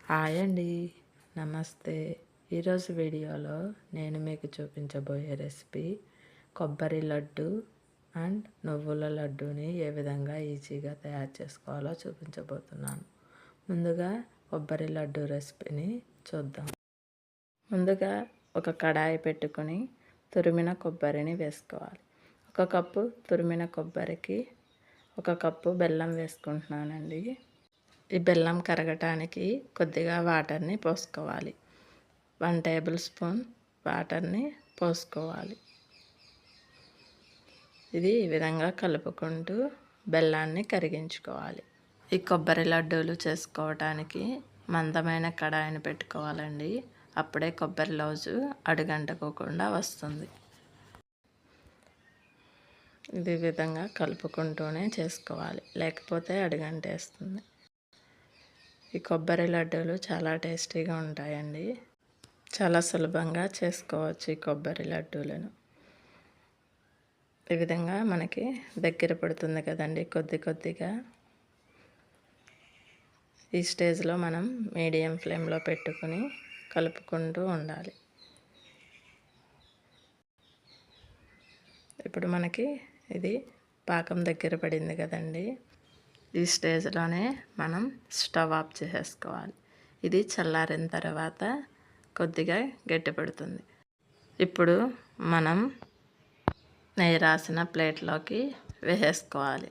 Hi అండి, నమస్తే. ఈరోజు వీడియోలో నేను మీకు చూపించబోయే రెసిపీ కొబ్బరి లడ్డు అండ్ నువ్వుల లడ్డూని ఏ విధంగా ఈజీగా తయారు చేసుకోవాలో చూపించబోతున్నాను. ముందుగా కొబ్బరి లడ్డు రెసిపీని చూద్దాం. ముందుగా ఒక కడాయి పెట్టుకొని తురిమిన కొబ్బరిని వేసుకోవాలి. ఒక కప్పు తురిమిన కొబ్బరికి ఒక కప్పు బెల్లం వేసుకుంటున్నానండి. ఈ బెల్లం కరగటానికి కొద్దిగా వాటర్ని పోసుకోవాలి. 1 టేబుల్ స్పూన్ వాటర్ని పోసుకోవాలి. ఇది ఈ విధంగా కలుపుకుంటూ బెల్లాన్ని కరిగించుకోవాలి. ఈ కొబ్బరి లడ్డూలు చేసుకోవటానికి మందమైన కడాయిని పెట్టుకోవాలండి. అప్పుడే కొబ్బరి లౌజు అడుగంటకోకుండా వస్తుంది. ఇది విధంగా కలుపుకుంటూనే చేసుకోవాలి, లేకపోతే అడుగంటేస్తుంది. ఈ కొబ్బరి లడ్డూలు చాలా టేస్టీగా ఉంటాయండి. చాలా సులభంగా చేసుకోవచ్చు ఈ కొబ్బరి లడ్డూలను. ఈ విధంగా మనకి దగ్గర పడుతుంది కదండి కొద్ది కొద్దిగా. ఈ స్టేజ్లో మనం మీడియం ఫ్లేమ్లో పెట్టుకుని కలుపుకుంటూ ఉండాలి. ఇప్పుడు మనకి ఇది పాకం దగ్గర పడింది కదండి. ఈ స్టేజ్లోనే మనం స్టవ్ ఆఫ్ చేసేసుకోవాలి. ఇది చల్లారిన తర్వాత కొద్దిగా గట్టిపడుతుంది. ఇప్పుడు మనం నెయ్యి రాసిన ప్లేట్లోకి వేసేసుకోవాలి.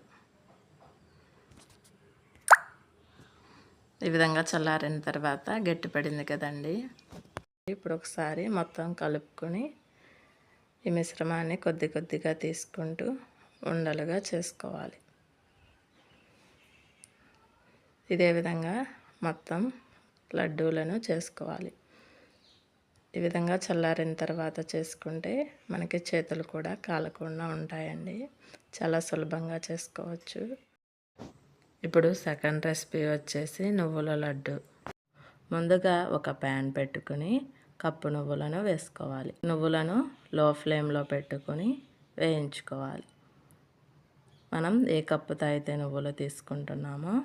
ఈ విధంగా చల్లారిన తర్వాత గట్టిపడింది కదండి. ఇప్పుడు ఒకసారి మొత్తం కలుపుకొని ఈ మిశ్రమాన్ని కొద్ది కొద్దిగా తీసుకుంటూ ఉండలుగా చేసుకోవాలి. ఇదే విధంగా మొత్తం లడ్డూలను చేసుకోవాలి. ఈ విధంగా చల్లారిన తర్వాత చేసుకుంటే మనకి చేతులు కూడా కాలకుండా ఉంటాయండి. చాలా సులభంగా చేసుకోవచ్చు. ఇప్పుడు సెకండ్ రెసిపీ వచ్చేసి నువ్వుల లడ్డు. ముందుగా ఒక ప్యాన్ పెట్టుకుని కప్పు నువ్వులను వేసుకోవాలి. నువ్వులను లో ఫ్లేమ్లో పెట్టుకొని వేయించుకోవాలి. మనం ఏ కప్పుతో అయితే నువ్వులు తీసుకుంటున్నామో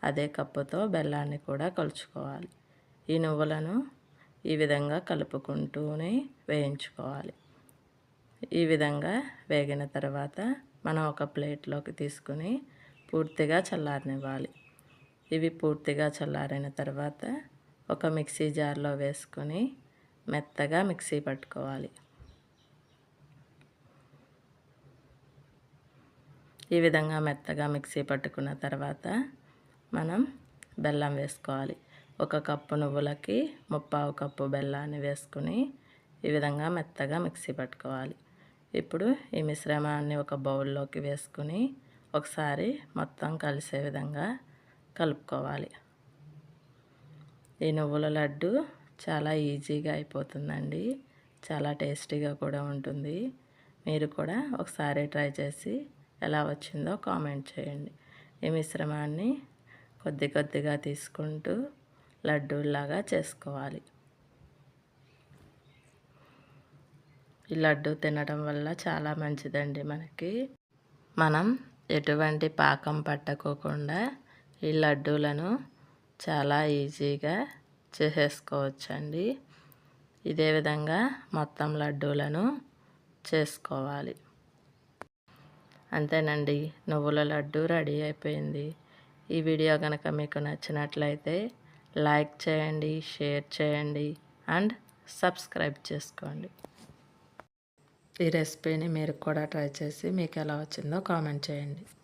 అదే కప్పుతో బెల్లాన్ని కూడా కలుచుకోవాలి. ఈ నువ్వులను ఈ విధంగా కలుపుకుంటూనే వేయించుకోవాలి. ఈ విధంగా వేగిన తర్వాత మనం ఒక ప్లేట్లోకి తీసుకుని పూర్తిగా చల్లారనివ్వాలి. ఇవి పూర్తిగా చల్లారిన తర్వాత ఒక మిక్సీ జార్లో వేసుకొని మెత్తగా మిక్సీ పట్టుకోవాలి. ఈ విధంగా మెత్తగా మిక్సీ పట్టుకున్న తర్వాత మనం బెల్లం వేసుకోవాలి. ఒక కప్పు నువ్వులకి 3/4 కప్పు బెల్లాన్ని వేసుకుని ఈ విధంగా మెత్తగా మిక్సీ పట్టుకోవాలి. ఇప్పుడు ఈ మిశ్రమాన్ని ఒక బౌల్లోకి వేసుకుని ఒకసారి మొత్తం కలిసే విధంగా కలుపుకోవాలి. ఈ నువ్వుల లడ్డు చాలా ఈజీగా అయిపోతుందండి. చాలా టేస్టీగా కూడా ఉంటుంది. మీరు కూడా ఒకసారి ట్రై చేసి ఎలా వచ్చిందో కామెంట్ చేయండి. ఈ మిశ్రమాన్ని కొద్ది కొద్దిగా తీసుకుంటూ లడ్డూలాగా చేసుకోవాలి. ఈ లడ్డు తినడం వల్ల చాలా మంచిదండి మనకి. మనం ఎటువంటి పాకం పట్టకోకుండా ఈ లడ్డూలను చాలా ఈజీగా చేసేసుకోవచ్చండి. ఇదే విధంగా మొత్తం లడ్డూలను చేసుకోవాలి. అంతేనండి, నువ్వుల లడ్డు రెడీ అయిపోయింది. ఈ వీడియో కనుక మీకు నచ్చినట్లయితే లైక్ చేయండి, షేర్ చేయండి అండ్ సబ్స్క్రైబ్ చేసుకోండి. ఈ రెసిపీని మీరు కూడా ట్రై చేసి మీకు ఎలా వచ్చిందో కామెంట్ చేయండి.